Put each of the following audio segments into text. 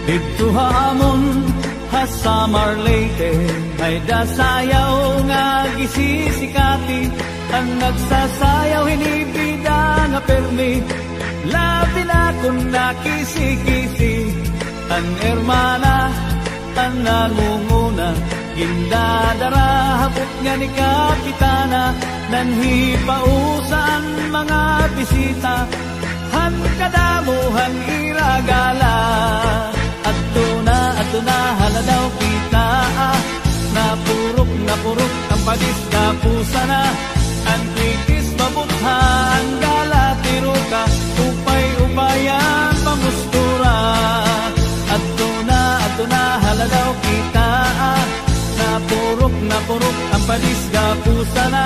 Dito hamon ha Samar Leyte, ay dasayaw nga gisisikati, ang nagsasayaw hinibida nga permi, labi na kung nakisi-kisi, ang hermana, ang nangunguna, gindadara hapot nga ni Kapitana, nanhipausan mga bisita, han kadamuhan iragala. Ato na haladaw kita, napurok ang padis kapusa na, ang kritis mabutha ang gala tiruka, upay-upayan pamustura. Ato na haladaw kita, napurok ang padis kapusa na,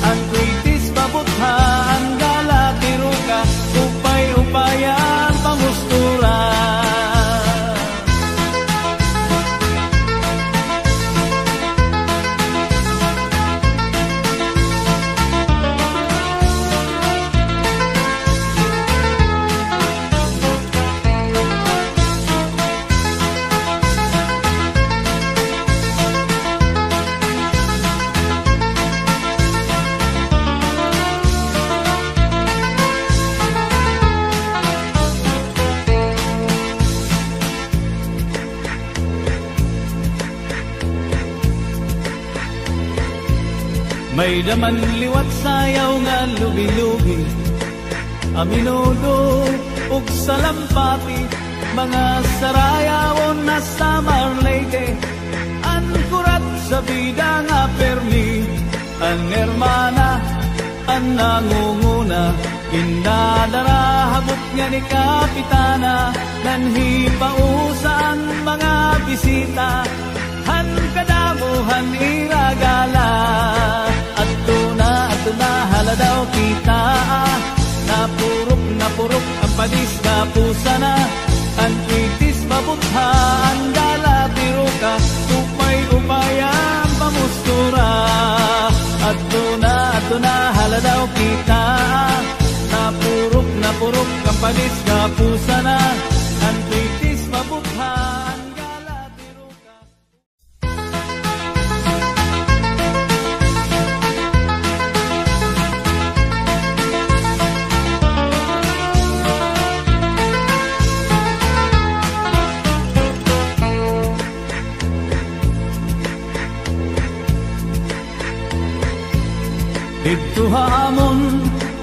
ang kritis mabutha ang gala tiruka, upay-upayan pamustura. May daman liwat sayaw nga lubi-lubi, aminudo ug salampati, mga sarayawon na Samar Leyte, ang kurat sa bida nga permi, ang hermana, ang nangunguna, indadara habot nga ni Kapitana, nanhipausan mga bisita, han kadamuhan iragala. Ato na haladaw kita, napurok ang padis kapusa na, ang kritis mabutha ang gala tiruka, upay-upayan pamustura. Ato na haladaw kita, napurok ang padis kapusa na, ang kritis mabutha ang gala tiruka. Dito hamon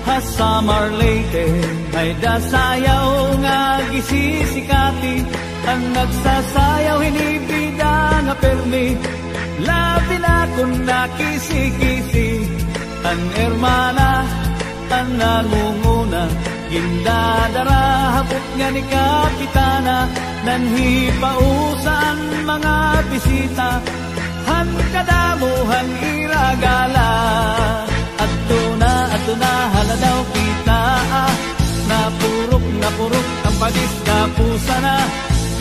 ha Samar Leyte, ay dasayaw nga gisisikati, ang nagsasayaw hinibida nga permi, labi na kung nakisi-kisi, ang hermana, ang nangunguna, gindadara hapot nga ni Kapitana, nanhipausan mga bisita, han kadamuhan iragala. Ato na haladaw kita, napurok ang padis kapusa na,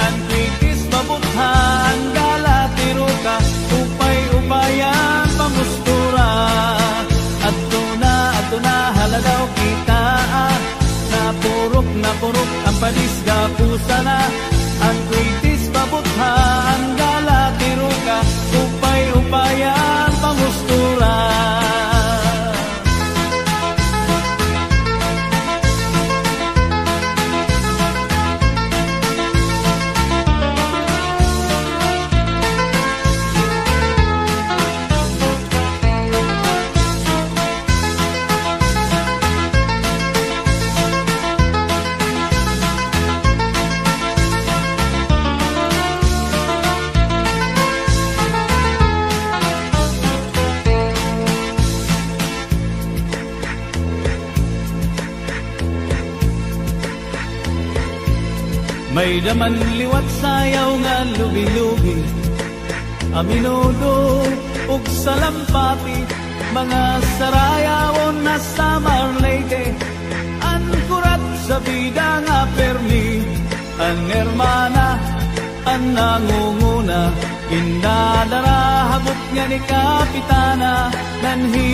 ang kritis mabutha ang gala tiruka, upay-upayan pamustura. Ato na haladaw kita, napurok ang padis kapusa na, ang kritis mabutha ang gala tiruka, upay-upayan pamustura. May daman liwat sayaw nga lubi-lubi, aminudo ug salampati, mga sarayawon na Samar Leyte, ang kurat sa bida nga permi, ang hermana, ang nangunguna, indadara habot nga ni Kapitana, nanhi